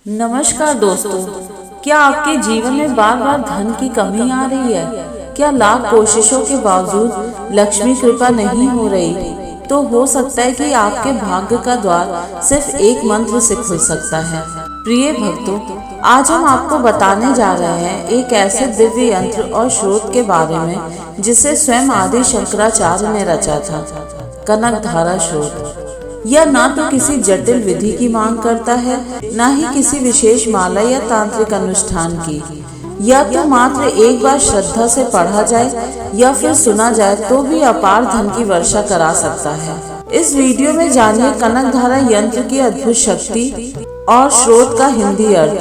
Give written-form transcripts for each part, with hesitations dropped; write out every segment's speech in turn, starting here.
नमस्कार दोस्तों, क्या आपके जीवन में बार बार धन की कमी आ रही है? क्या लाख कोशिशों के बावजूद लक्ष्मी कृपा नहीं हो रही? तो हो सकता है कि आपके भाग्य का द्वार सिर्फ एक मंत्र से खुल सकता है। प्रिय भक्तों, आज हम आपको बताने जा रहे हैं एक ऐसे दिव्य यंत्र और स्रोत के बारे में जिसे स्वयं आदि शंकराचार्य ने रचा था, कनकधारा स्रोत। यह ना तो किसी जटिल विधि की मांग करता है, ना ही किसी विशेष माला या तांत्रिक अनुष्ठान की। यह तो मात्र एक बार श्रद्धा से पढ़ा जाए या फिर सुना जाए तो भी अपार धन की वर्षा करा सकता है। इस वीडियो में जानिए कनकधारा यंत्र की अद्भुत शक्ति और स्रोत का हिंदी अर्थ,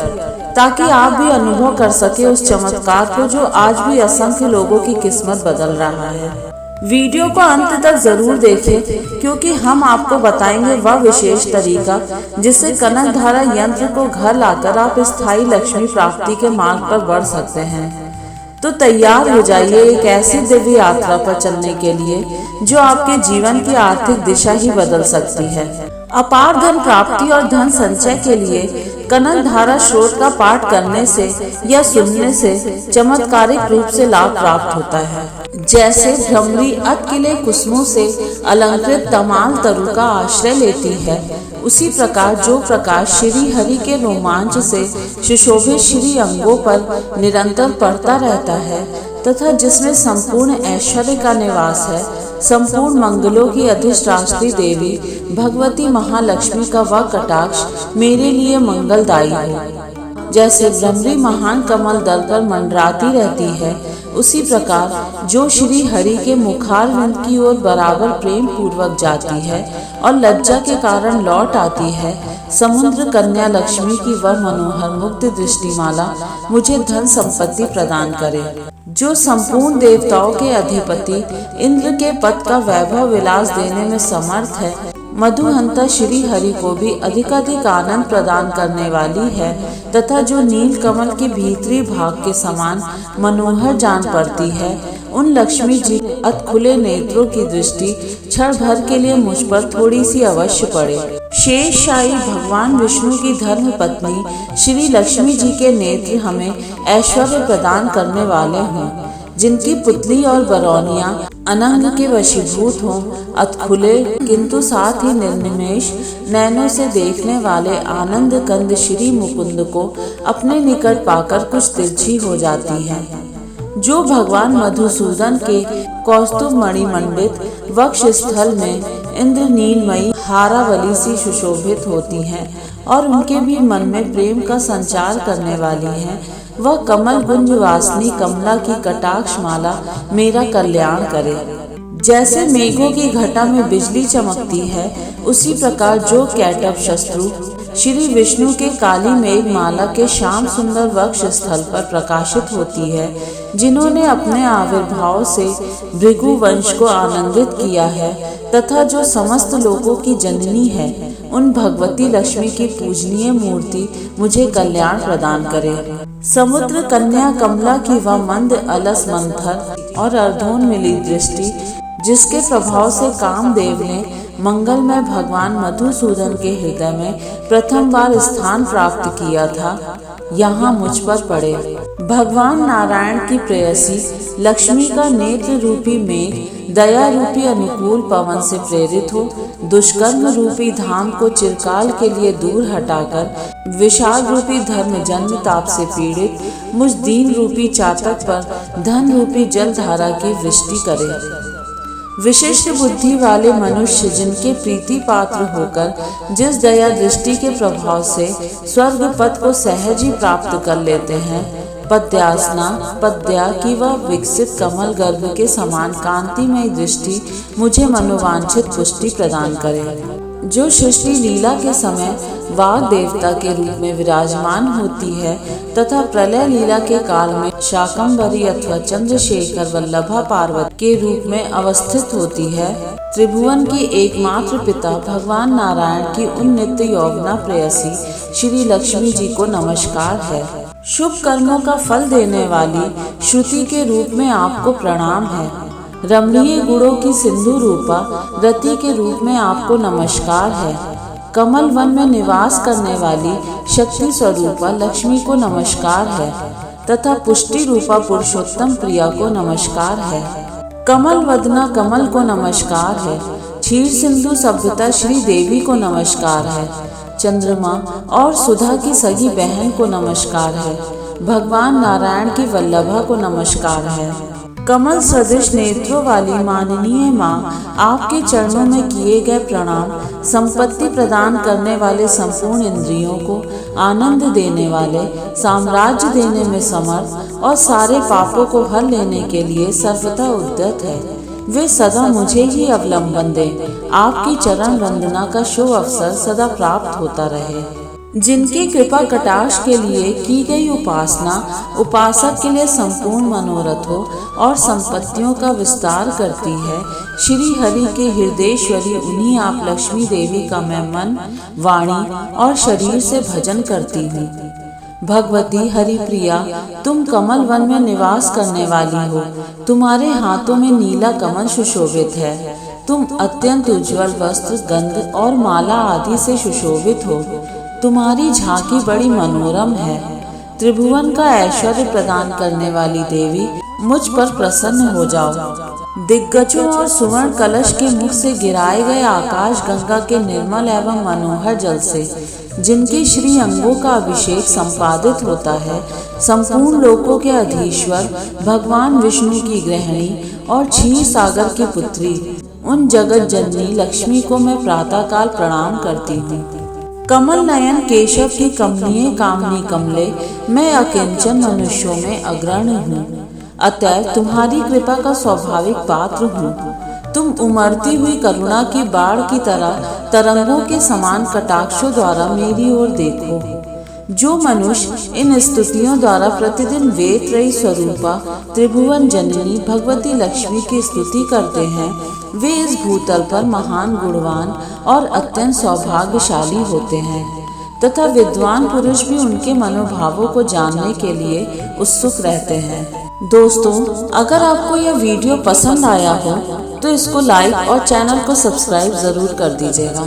ताकि आप भी अनुभव कर सके उस चमत्कार को जो आज भी असंख्य लोगों की किस्मत बदल रहा है। वीडियो को अंत तक जरूर देखें, क्योंकि हम आपको बताएंगे वह विशेष तरीका जिससे कनकधारा यंत्र को घर लाकर आप स्थायी लक्ष्मी प्राप्ति के मार्ग पर बढ़ सकते हैं। तो तैयार हो जाइए एक ऐसी दिव्य यात्रा पर चलने के लिए जो आपके जीवन की आर्थिक दिशा ही बदल सकती है। अपार धन प्राप्ति और धन संचय के लिए कनकधारा स्रोत का पाठ करने से या सुनने से चमत्कारिक रूप से लाभ प्राप्त होता है। जैसे भ्रमरी अतकिले कुसुमों से अलंकृत तमाल तरु का आश्रय लेती है, उसी प्रकार जो प्रकाश श्री हरि के रोमांच से सुशोभित श्री अंगों पर निरंतर पड़ता रहता है तथा जिसमें संपूर्ण ऐश्वर्य का निवास है, संपूर्ण मंगलों की अधिष्ठात्री देवी भगवती महालक्ष्मी का वह कटाक्ष मेरे लिए मंगलदायी हो। जैसे भ्रमरी महान कमल दल पर मंडराती रहती है, उसी प्रकार जो श्री हरि के मुखारविंद की ओर बराबर प्रेम पूर्वक जाती है और लज्जा के कारण लौट आती है, समुद्र कन्या लक्ष्मी की वह मनोहर मुक्त दृष्टिमाला मुझे धन संपत्ति प्रदान करे। जो संपूर्ण देवताओं के अधिपति इंद्र के पद का वैभव विलास देने में समर्थ है, मधुहंता श्री हरि को भी अधिकाधिक आनंद प्रदान करने वाली है तथा जो नील कमल के भीतरी भाग के समान मनोहर जान पड़ती है, उन लक्ष्मी जी अत खुले नेत्रों की दृष्टि क्षण भर के लिए मुझ पर थोड़ी सी अवश्य पड़े। शेषशाही भगवान विष्णु की धर्म पत्नी श्री लक्ष्मी जी के नेत्र हमें ऐश्वर्य प्रदान करने वाले हों, जिनकी पुतली और बरौनियां अनंग के वशीभूत हों, अतखुले किंतु साथ ही निर्निमेष नैनों से देखने वाले आनंद कंद श्री मुकुंद को अपने निकट पाकर कुछ तिरछी हो जाती है। जो भगवान मधुसूदन के कौस्तुभ मणिमंडित वक्ष स्थल में इंद्र नीलमयी हारावली सी सुशोभित होती हैं और उनके भी मन में प्रेम का संचार करने वाली हैं, वह कमल गुंज वासनी कमला की कटाक्ष माला मेरा कल्याण करे। जैसे मेघों की घटा में बिजली चमकती है, उसी प्रकार जो कैटभ शत्रु श्री विष्णु के काली मेघ माला के श्याम सुंदर वक्ष स्थल पर प्रकाशित होती है, जिन्होंने अपने आविर्भाव से भृगु वंश को आनंदित किया है तथा जो समस्त लोगों की जननी है, उन भगवती लक्ष्मी की पूजनीय मूर्ति मुझे कल्याण प्रदान करे। समुद्र कन्या कमला की वह मंद अलस मंथर और अर्धोन्मिली दृष्टि, जिसके प्रभाव से कामदेव ने मंगलमय भगवान मधुसूदन के हृदय में प्रथम बार स्थान प्राप्त किया था, यहाँ मुझ पर पड़े। भगवान नारायण की प्रेयसी लक्ष्मी का नेत्र रूपी मेघ दया रूपी अनुकूल पवन से प्रेरित हो, दुष्कर्म रूपी धाम को चिरकाल के लिए दूर हटाकर विषाद रूपी धर्म जन्म ताप से पीड़ित मुझ दीन रूपी चातक पर धन रूपी जल धारा की वृष्टि करे। विशिष्ट बुद्धि वाले मनुष्य जिनके प्रीति पात्र होकर जिस दया दृष्टि के प्रभाव से स्वर्ग पद को सहज ही प्राप्त कर लेते हैं, पद्यासना पद्या की वह विकसित कमल गर्भ के समान कांतिमय दृष्टि मुझे मनोवांछित पुष्टि प्रदान करे। जो सृष्टि लीला के समय वाग देवता के रूप में विराजमान होती है तथा प्रलय लीला के काल में शाकंभरी अथवा चंद्रशेखर वल्लभा पार्वती के रूप में अवस्थित होती है, त्रिभुवन की एकमात्र पिता भगवान नारायण की उन नित्य यौवना प्रेयसी श्री लक्ष्मी जी को नमस्कार है। शुभ कर्मों का फल देने वाली श्रुति के रूप में आपको प्रणाम है। रमणीय गुणों की सिंधु रूपा रति के रूप में आपको नमस्कार है। कमल वन में निवास करने वाली शक्ति स्वरूपा लक्ष्मी को नमस्कार है तथा पुष्टि रूपा पुरुषोत्तम प्रिया को नमस्कार है। कमल वदना कमल को नमस्कार है। क्षीर सिंधु सभ्यता श्री देवी को नमस्कार है। चंद्रमा और सुधा की सगी बहन को नमस्कार है। भगवान नारायण की वल्लभा को नमस्कार है। कमल सदृश नेत्रों वाली माननीय माँ, आपके चरणों में किए गए प्रणाम संपत्ति प्रदान करने वाले, संपूर्ण इंद्रियों को आनंद देने वाले, साम्राज्य देने में समर्थ और सारे पापों को हर लेने के लिए सर्वथा उद्यत है। वे सदा मुझे ही अवलंबन दें। आपकी चरण वंदना का शुभ अवसर सदा प्राप्त होता रहे। जिनकी कृपा कटाक्ष के लिए की गई उपासना उपासक के लिए संपूर्ण मनोरथ हो और संपत्तियों का विस्तार करती है, श्री हरि के हृदयेश्वरी उन्हीं आप लक्ष्मी देवी का मैं मन, वाणी और शरीर से भजन करती हूँ। भगवती हरिप्रिया, तुम कमल वन में निवास करने वाली हो। तुम्हारे हाथों में नीला कमल सुशोभित है। तुम अत्यंत उज्जवल वस्त्र, गंध और माला आदि से सुशोभित हो। तुम्हारी झांकी बड़ी मनोरम है। त्रिभुवन का ऐश्वर्य प्रदान करने वाली देवी, मुझ पर प्रसन्न हो जाओ। दिग्गजों और सुवर्ण कलश के मुख से गिराए गए आकाश गंगा के निर्मल एवं मनोहर जल से, जिनके श्री अंगों का अभिषेक संपादित होता है, संपूर्ण लोकों के अधीश्वर भगवान विष्णु की गृहिणी और क्षीर सागर की पुत्री उन जगत जननी लक्ष्मी को मैं प्रातःकाल प्रणाम करती हूँ। कमल नयन केशव की कमनीय कामनी कमले, मैं अकिंचन मनुष्यों में अग्रणी हूँ। अतएव तुम्हारी कृपा का स्वाभाविक पात्र हूँ। तुम उमड़ती हुई करुणा की बाढ़ की तरह तरंगों के समान कटाक्षों द्वारा मेरी ओर देखो। जो मनुष्य इन स्तुतियों द्वारा प्रतिदिन वेद त्रयी स्वरूपा त्रिभुवन जननी भगवती लक्ष्मी की स्तुति करते हैं, वे इस भूतल पर महान गुणवान और अत्यंत सौभाग्यशाली होते हैं तथा विद्वान पुरुष भी उनके मनोभावों को जानने के लिए उत्सुक रहते हैं। दोस्तों, अगर आपको यह वीडियो पसंद आया हो तो इसको लाइक और चैनल को सब्सक्राइब जरूर कर दीजिएगा।